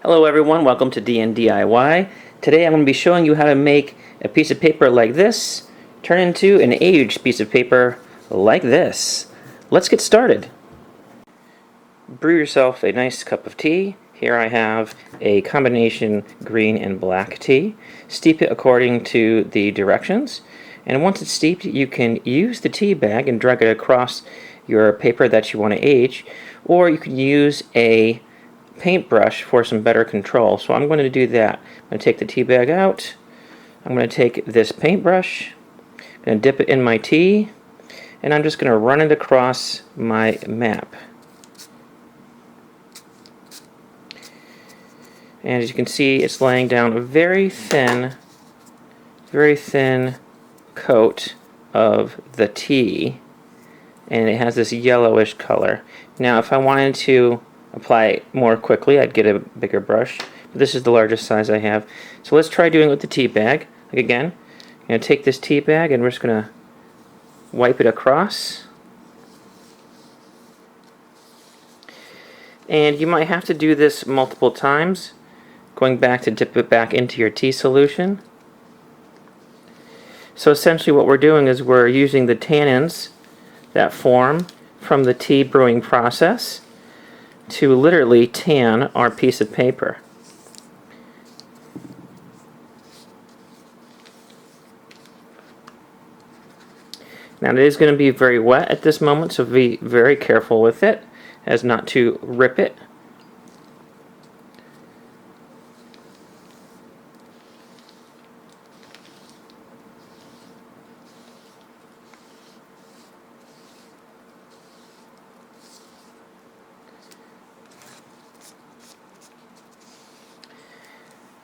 Hello everyone, welcome to D&DIY. Today I'm going to be showing you how to make a piece of paper like this turn into an aged piece of paper like this. Let's get started. Brew yourself a nice cup of tea. Here I have a combination green and black tea. Steep it according to the directions. And once it's steeped, you can use the tea bag and drag it across your paper that you want to age, or you can use a paintbrush for some better control. So I'm going to do that. I'm going to take the tea bag out. I'm going to take this paintbrush, I'm going to dip it in my tea, and I'm just going to run it across my map. And as you can see, it's laying down a very thin coat of the tea, and it has this yellowish color. Now if I wanted to apply it more quickly, I'd get a bigger brush, but this is the largest size I have. So let's try doing it with the tea bag. Like again, I'm going to take this tea bag and we're just going to wipe it across. And you might have to do this multiple times, going back to dip it back into your tea solution. So essentially what we're doing is we're using the tannins that form from the tea brewing process to literally tan our piece of paper. Now it is going to be very wet at this moment, so be very careful with it as not to rip it.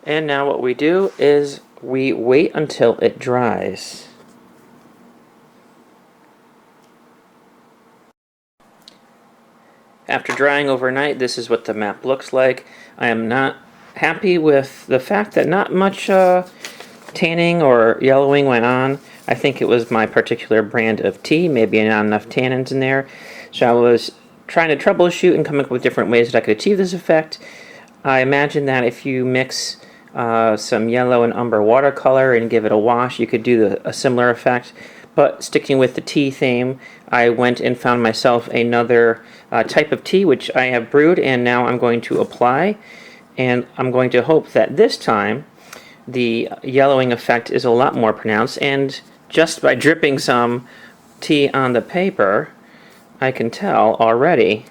And now what we do is we wait until it dries. After drying overnight, this is what the map looks like. I am not happy with the fact that not much tanning or yellowing went on. I think it was my particular brand of tea, maybe not enough tannins in there. So I was trying to troubleshoot and come up with different ways that I could achieve this effect. I imagine that if you mix some yellow and umber watercolor and give it a wash, you could do a similar effect. But sticking with the tea theme, I went and found myself another type of tea which I have brewed, and now I'm going to apply, and I'm going to hope that this time the yellowing effect is a lot more pronounced, and just by dripping some tea on the paper I can tell already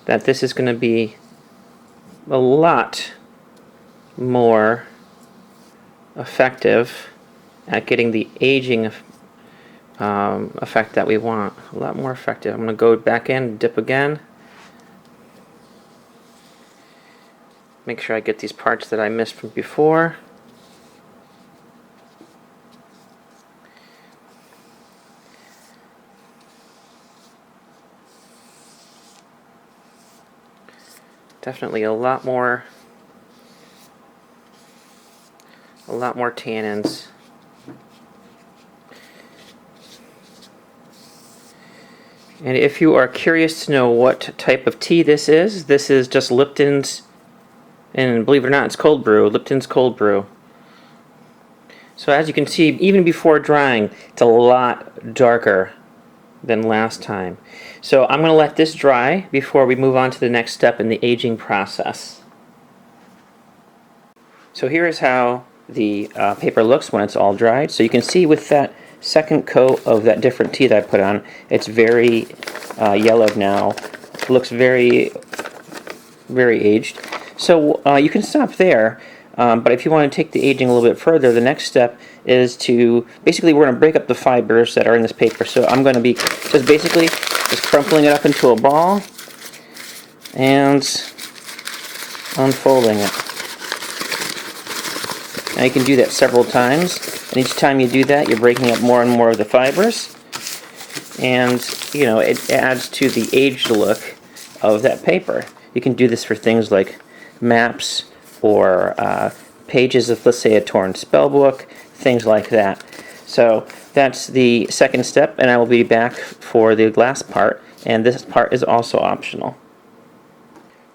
that this is going to be a lot more effective at getting the aging effect that we want. A lot more effective. I'm going to go back in, dip again. Make sure I get these parts that I missed from before. Definitely a lot more tannins. And if you are curious to know what type of tea this is just Lipton's, and believe it or not, it's cold brew, Lipton's cold brew. So as you can see, even before drying, it's a lot darker than last time. So I'm going to let this dry before we move on to the next step in the aging process. So here is how the paper looks when it's all dried. So you can see with that second coat of that different tea that I put on, it's very yellowed now. It looks very aged. So you can stop there, but if you want to take the aging a little bit further, the next step is to, basically we're going to break up the fibers that are in this paper. So I'm going to be just crumpling it up into a ball and unfolding it. Now you can do that several times, and each time you do that you're breaking up more and more of the fibers, and you know, it adds to the aged look of that paper. You can do this for things like maps or pages of, let's say, a torn spellbook, things like that. So that's the second step, and I will be back for the last part, and this part is also optional.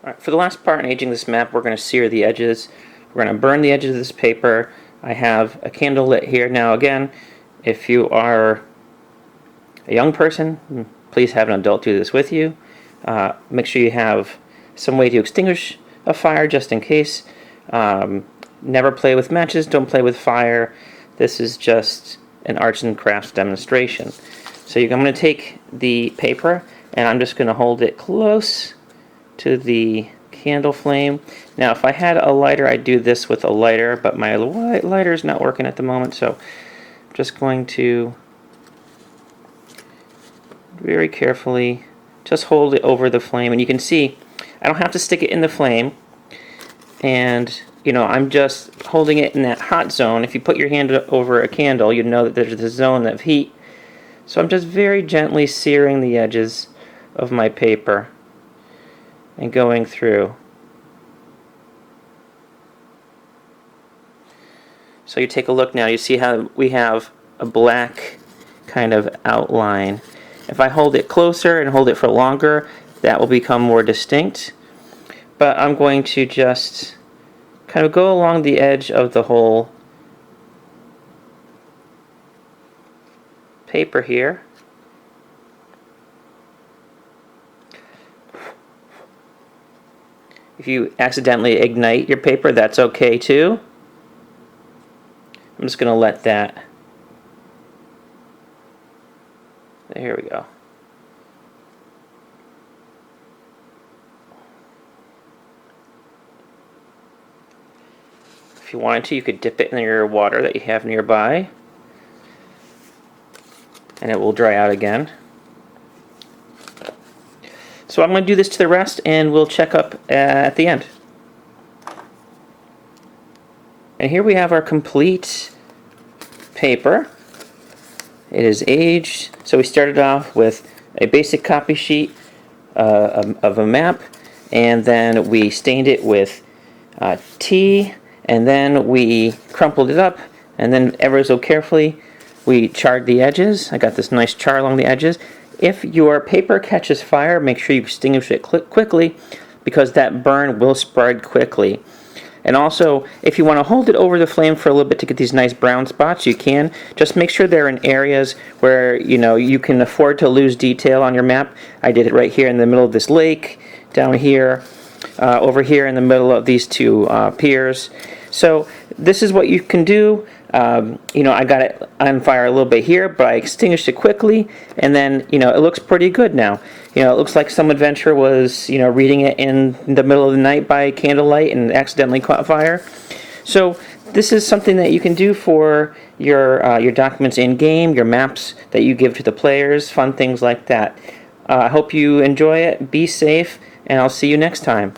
Alright, for the last part in aging this map, we're going to sear the edges. We're going to burn the edges of this paper. I have a candle lit here. Now again, if you are a young person, please have an adult do this with you. Make sure you have some way to extinguish a fire just in case. Never play with matches, don't play with fire. This is just an arts and crafts demonstration. So I'm going to take the paper and I'm just going to hold it close to the candle flame. Now if I had a lighter, I'd do this with a lighter, but my lighter is not working at the moment, so I'm just going to very carefully just hold it over the flame. And you can see I don't have to stick it in the flame, and I'm just holding it in that hot zone. If you put your hand over a candle, you know that there's this zone of heat. So I'm just very gently searing the edges of my paper and going through. So you take a look now, you see how we have a black kind of outline. If I hold it closer and hold it for longer, that will become more distinct. But I'm going to just kind of go along the edge of the whole paper here. If you accidentally ignite your paper, that's okay too. I'm just going to let that. Here we go. If you wanted to, you could dip it in your water that you have nearby, and it will dry out again. So I'm going to do this to the rest, and we'll check up at the end. And here we have our complete paper. It is aged. So we started off with a basic copy sheet of a map, and then we stained it with tea, and then we crumpled it up, and then ever so carefully we charred the edges. I got this nice char along the edges. If your paper catches fire, make sure you extinguish it quickly, because that burn will spread quickly. And also, if you want to hold it over the flame for a little bit to get these nice brown spots, you can. Just make sure they're in areas where you can afford to lose detail on your map. I did it right here in the middle of this lake, down here, over here in the middle of these two piers. So this is what you can do. I got it on fire a little bit here, but I extinguished it quickly, and then it looks pretty good now. It looks like some adventurer was reading it in the middle of the night by candlelight and accidentally caught fire. So this is something that you can do for your documents in game, your maps that you give to the players, fun things like that. I hope you enjoy it. Be safe, and I'll see you next time.